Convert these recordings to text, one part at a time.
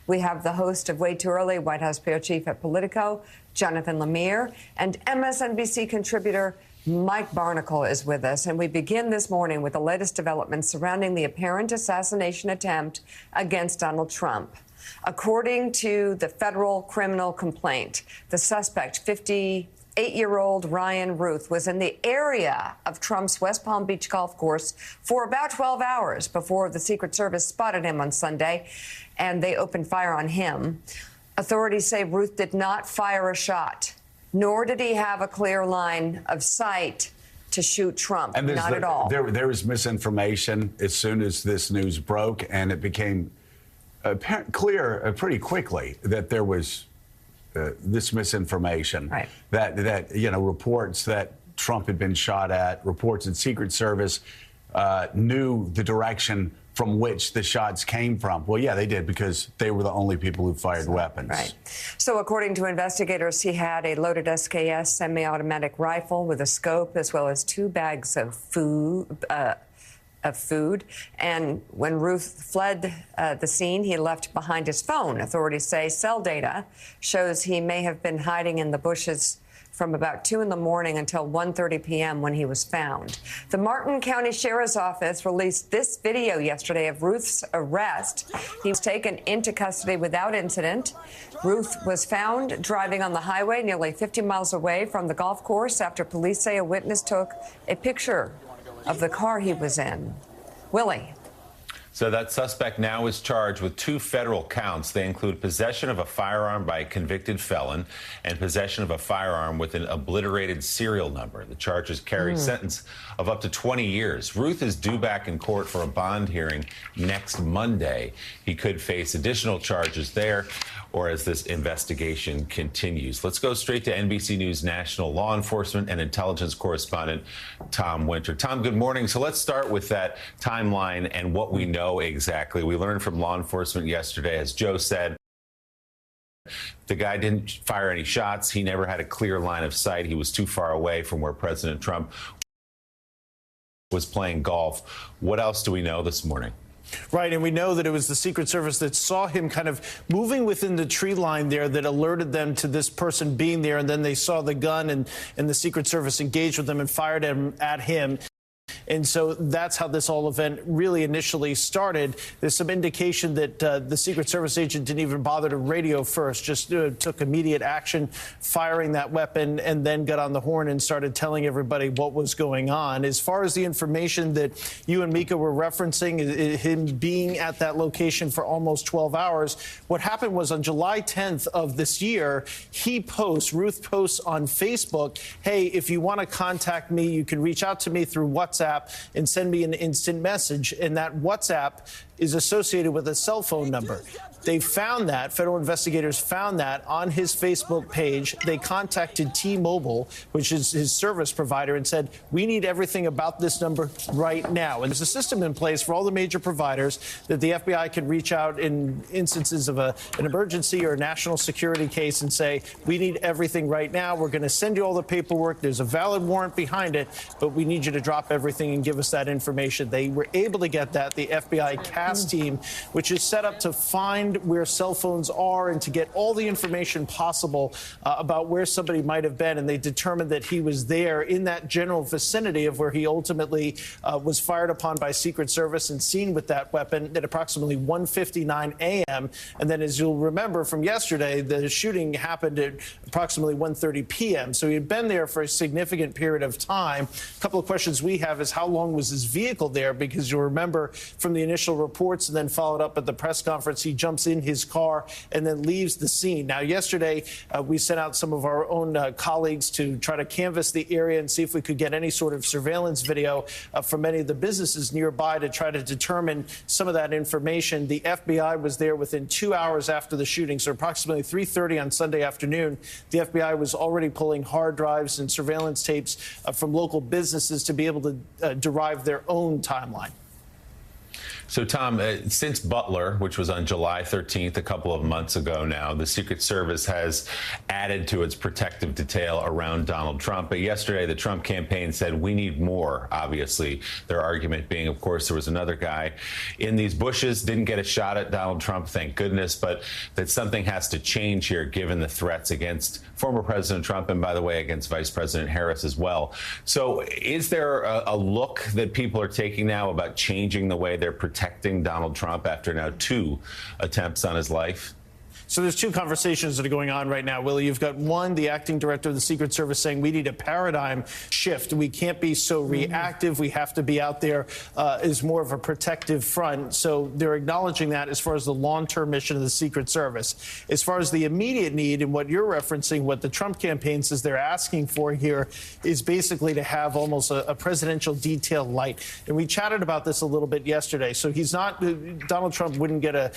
We have the host of Way Too Early, White House bureau chief at Politico, Jonathan Lemire, and MSNBC contributor Mike Barnicle is with us. And we begin this morning with the latest developments surrounding the apparent assassination attempt against Donald Trump. According to the federal criminal complaint, the suspect, 58-year-old Ryan Ruth, was in the area of Trump's West Palm Beach golf course for about 12 hours before the Secret Service spotted him on Sunday, and they opened fire on him. Authorities say Ruth did not fire a shot, nor did he have a clear line of sight to shoot Trump. And not at all. There was misinformation as soon as this news broke, and it became clear pretty quickly that there was this misinformation. Right. That reports that Trump had been shot at, reports that Secret Service knew the direction from which the shots came from. Well, yeah, they did, because they were the only people who fired weapons. Right. So according to investigators, he had a loaded SKS semi-automatic rifle with a scope, as well as 2 bags of food. And when Ruth fled the scene, he left behind his phone. Authorities say cell data shows he may have been hiding in the bushes from about 2 in the morning until 1:30 p.m. when he was found. The Martin County Sheriff's Office released this video yesterday of Ruth's arrest. He was taken into custody without incident. Ruth was found driving on the highway nearly 50 miles away from the golf course after police say a witness took a picture of the car he was in. Willie. So that suspect now is charged with 2 federal counts. They include possession of a firearm by a convicted felon and possession of a firearm with an obliterated serial number. The charges carry a sentence of up to 20 years. Ruth is due back in court for a bond hearing next Monday. He could face additional charges there or as this investigation continues. Let's go straight to NBC News national law enforcement and intelligence correspondent Tom Winter. Tom, good morning. So let's start with that timeline and what we know exactly. We learned from law enforcement yesterday, as Joe said, the guy didn't fire any shots. He never had a clear line of sight. He was too far away from where President Trump was playing golf. What else do we know this morning? Right, and we know that it was the Secret Service that saw him kind of moving within the tree line there that alerted them to this person being there, and then they saw the gun, and the Secret Service engaged with them and fired at him. And so that's how this whole event really initially started. There's some indication that the Secret Service agent didn't even bother to radio first, just took immediate action, firing that weapon, and then got on the horn and started telling everybody what was going on. As far as the information that you and Mika were referencing, him being at that location for almost 12 hours, what happened was on July 10th of this year, Ruth posts on Facebook, hey, if you want to contact me, you can reach out to me through WhatsApp and send me an instant message. And that WhatsApp is associated with a cell phone number. They found that, federal investigators found that on his Facebook page. They contacted T-Mobile, which is his service provider, and said, we need everything about this number right now. And there's a system in place for all the major providers that the FBI can reach out in instances of an emergency or a national security case and say, we need everything right now. We're going to send you all the paperwork. There's a valid warrant behind it, but we need you to drop everything and give us that information. They were able to get that. The FBI CAS team, which is set up to find where cell phones are and to get all the information possible about where somebody might have been. And they determined that he was there in that general vicinity of where he ultimately was fired upon by Secret Service and seen with that weapon at approximately 1:59 a.m. And then, as you'll remember from yesterday, the shooting happened at approximately 1:30 p.m. So he had been there for a significant period of time. A couple of questions we have is how long was his vehicle there? Because you'll remember from the initial reports and then followed up at the press conference, he jumps in his car and then leaves the scene. Now, yesterday, we sent out some of our own colleagues to try to canvass the area and see if we could get any sort of surveillance video from any of the businesses nearby to try to determine some of that information. The FBI was there within 2 hours after the shooting, so approximately 3:30 on Sunday afternoon. The FBI was already pulling hard drives and surveillance tapes from local businesses to be able to derive their own timeline. So, Tom, since Butler, which was on July 13th, a couple of months ago now, the Secret Service has added to its protective detail around Donald Trump. But yesterday, the Trump campaign said we need more, obviously. Their argument being, of course, there was another guy in these bushes, didn't get a shot at Donald Trump, thank goodness, but that something has to change here given the threats against former President Trump and, by the way, against Vice President Harris as well. So is there a look that people are taking now about changing the way they're protecting Donald Trump after now 2 attempts on his life? So there's 2 conversations that are going on right now, Willie. You've got one, the acting director of the Secret Service saying we need a paradigm shift. We can't be so reactive. We have to be out there as more of a protective front. So they're acknowledging that as far as the long-term mission of the Secret Service. As far as the immediate need and what you're referencing, what the Trump campaign says they're asking for here is basically to have almost a presidential detail light. And we chatted about this a little bit yesterday. So he's not, Donald Trump wouldn't get a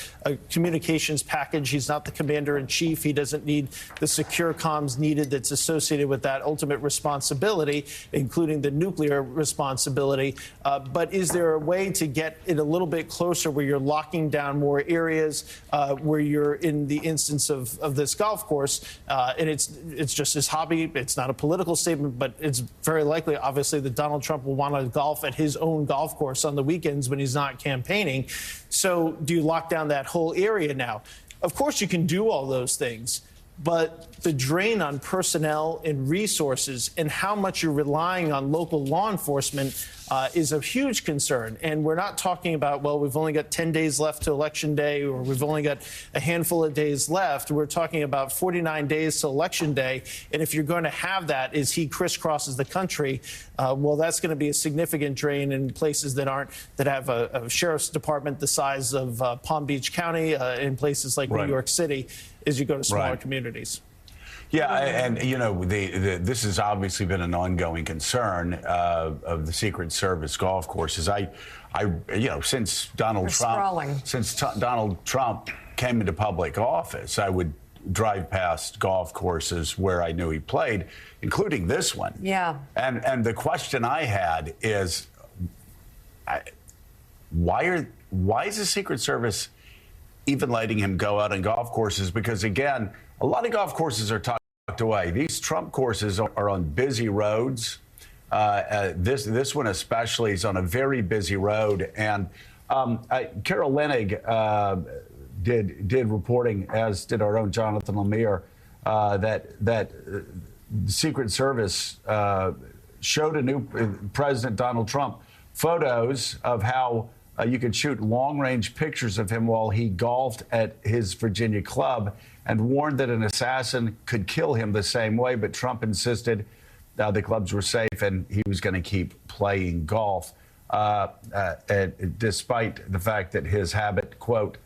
communications package. He's not the commander-in-chief. He doesn't need the secure comms needed that's associated with that ultimate responsibility, including the nuclear responsibility. But is there a way to get it a little bit closer where you're locking down more areas, where you're in the instance of this golf course, and it's just his hobby. It's not a political statement, but it's very likely, obviously, that Donald Trump will want to golf at his own golf course on the weekends when he's not campaigning. So do you lock down that whole area now? Of course, you can do all those things, but the drain on personnel and resources and how much you're relying on local law enforcement is a huge concern. And we're not talking about, well, we've only got 10 days left to Election Day, or we've only got a handful of days left. We're talking about 49 days to Election Day. And if you're going to have that as he crisscrosses the country, well, that's going to be a significant drain in places that have a sheriff's department the size of Palm Beach County, in places like New York City, as you go to smaller communities. Yeah, and you know, this has obviously been an ongoing concern of the Secret Service golf courses. Since Donald Trump came into public office, I would drive past golf courses where I knew he played, including this one. Yeah. And the question I had is, why is the Secret Service even letting him go out on golf courses? Because again, a lot of golf courses are tucked away. These Trump courses are on busy roads. This one especially is on a very busy road. And Carol Leonnig did reporting, as did our own Jonathan Lemire, that the Secret Service showed a new President Donald Trump photos of how you could shoot long-range pictures of him while he golfed at his Virginia club, and warned that an assassin could kill him the same way. But Trump insisted the clubs were safe and he was going to keep playing golf, despite the fact that his habit, quote,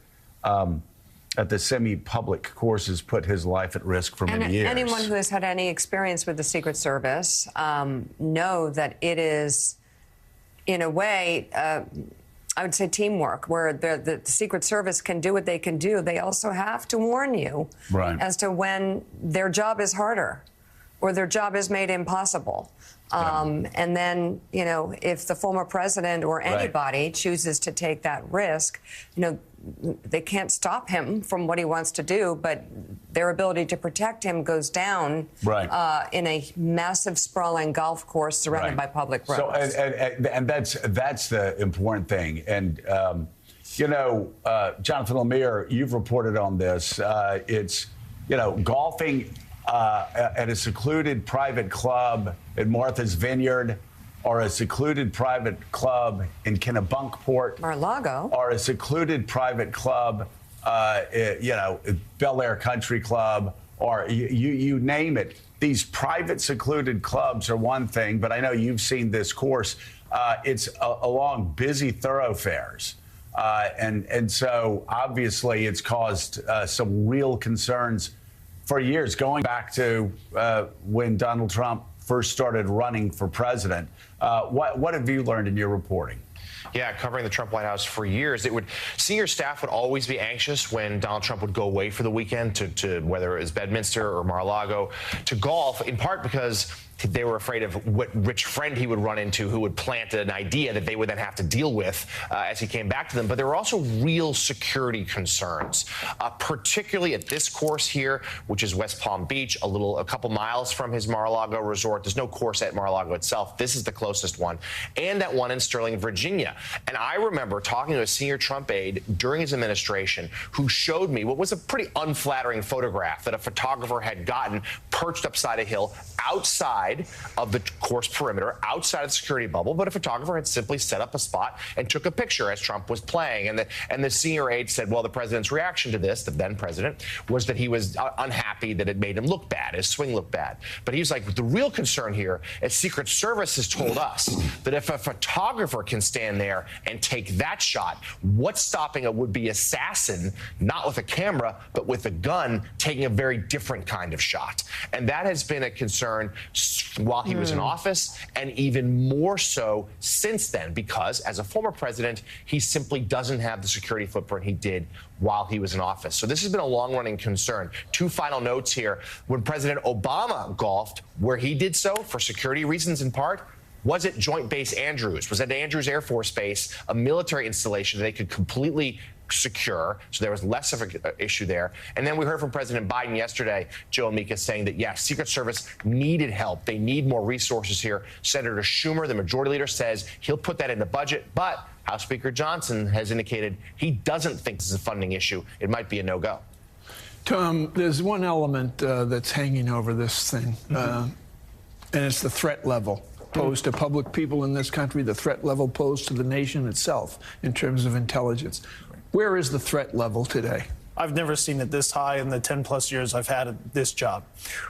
at the semi-public courses put his life at risk for many years. Anyone who has had any experience with the Secret Service know that it is, in a way, I would say teamwork, where the Secret Service can do what they can do. They also have to warn you as to when their job is harder or their job is made impossible. And then, you know, if the former president or anybody chooses to take that risk, you know, they can't stop him from what he wants to do, but their ability to protect him goes down in a massive, sprawling golf course surrounded by public roads. So, and that's the important thing. And, you know, Jonathan Lemire, you've reported on this. It's, you know, golfing at a secluded private club at Martha's Vineyard, or a secluded private club in Kennebunkport, Mar-a-Lago, or a secluded private club, you know, Bel Air Country Club, or you name it. These private secluded clubs are one thing, but I know you've seen this course. It's along busy thoroughfares. And so obviously it's caused some real concerns for years, going back to when Donald Trump first started running for president. What have you learned in your reporting? Yeah, covering the Trump White House for years, senior staff would always be anxious when Donald Trump would go away for the weekend to whether it was Bedminster or Mar-a-Lago to golf, in part because they were afraid of what rich friend he would run into who would plant an idea that they would then have to deal with as he came back to them. But there were also real security concerns, particularly at this course here, which is West Palm Beach, a couple miles from his Mar-a-Lago resort. There's no course at Mar-a-Lago itself. This is the closest one, and that one in Sterling, Virginia. And I remember talking to a senior Trump aide during his administration who showed me what was a pretty unflattering photograph that a photographer had gotten perched upside a hill outside of the course perimeter, outside of the security bubble, but a photographer had simply set up a spot and took a picture as Trump was playing. And the senior aide said, well, the president's reaction to this, the then president, was that he was unhappy that it made him look bad, his swing looked bad. But he was like, the real concern here is Secret Service has told us that if a photographer can stand there and take that shot, what's stopping a would-be assassin, not with a camera, but with a gun, taking a very different kind of shot? And that has been a concern while he was in office, and even more so since then, because as a former president, he simply doesn't have the security footprint he did while he was in office. So this has been a long-running concern. Two final notes here. When President Obama golfed, where he did so for security reasons in part, was it Joint Base Andrews? Was at Andrews Air Force Base, a military installation that they could completely secure, so there was less of an issue there. And then we heard from President Biden yesterday, Joe and Mika, saying that, yes, Secret Service needed help. They need more resources here. Senator Schumer, the majority leader, says he'll put that in the budget, but House Speaker Johnson has indicated he doesn't think this is a funding issue. It might be a no-go. Tom, there's one element that's hanging over this thing, and it's the threat level posed to public people in this country, the threat level posed to the nation itself in terms of intelligence. Where is the threat level today? I've never seen it this high in the 10-plus years I've had this job.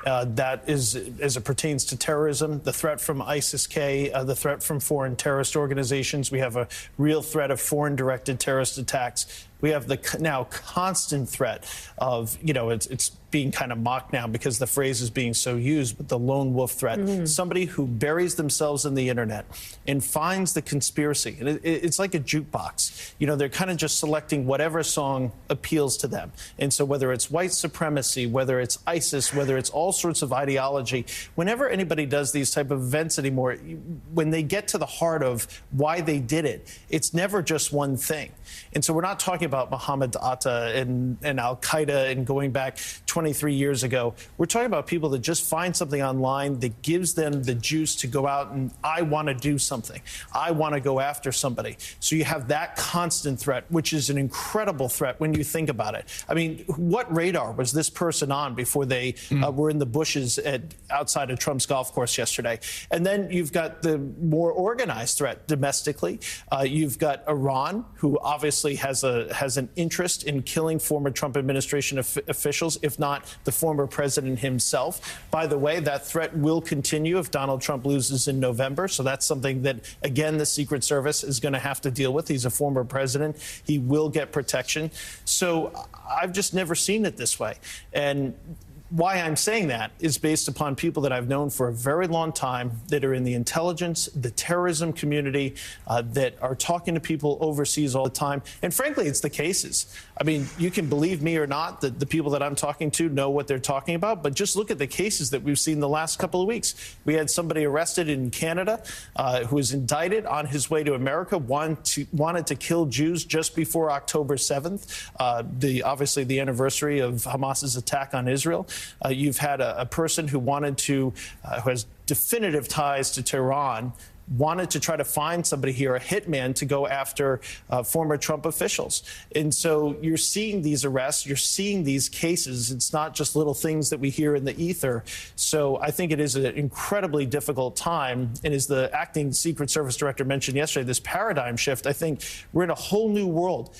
That is, as it pertains to terrorism, the threat from ISIS-K, the threat from foreign terrorist organizations. We have a real threat of foreign-directed terrorist attacks. We have the now constant threat of, it's being kind of mocked now because the phrase is being so used, but the lone wolf threat. Somebody who buries themselves in the internet and finds the conspiracy. And it's like a jukebox. They're kind of just selecting whatever song appeals to them. And so whether it's white supremacy, whether it's ISIS, whether it's all sorts of ideology, whenever anybody does these type of events anymore, when they get to the heart of why they did it, it's never just one thing. And so we're not talking about Mohammed Atta and Al-Qaeda and going back 23 years ago. We're talking about people that just find something online that gives them the juice to go out and, I want to do something. I want to go after somebody. So you have that constant threat, which is an incredible threat when you think about it. I mean, what radar was this person on before they were in the bushes outside of Trump's golf course yesterday? And then you've got the more organized threat domestically. You've got Iran, who obviously has an interest in killing former Trump administration officials, if not the former president himself. By the way, that threat will continue if Donald Trump loses in November. So that's something that, again, the Secret Service is going to have to deal with. He's a former president. He will get protection. So I've just never seen it this way. And why I'm saying that is based upon people that I've known for a very long time that are in the intelligence, the terrorism community, that are talking to people overseas all the time. And frankly, it's the cases. I mean, you can believe me or not that the people that I'm talking to know what they're talking about, but just look at the cases that we've seen the last couple of weeks. We had somebody arrested in Canada who was indicted on his way to America, wanted to kill Jews just before October 7th, obviously the anniversary of Hamas's attack on Israel. You've had a person who who has definitive ties to Tehran, wanted to try to find somebody here, a hitman, to go after former Trump officials. And so you're seeing these arrests, you're seeing these cases. It's not just little things that we hear in the ether. So I think it is an incredibly difficult time. And as the acting Secret Service director mentioned yesterday, this paradigm shift, I think we're in a whole new world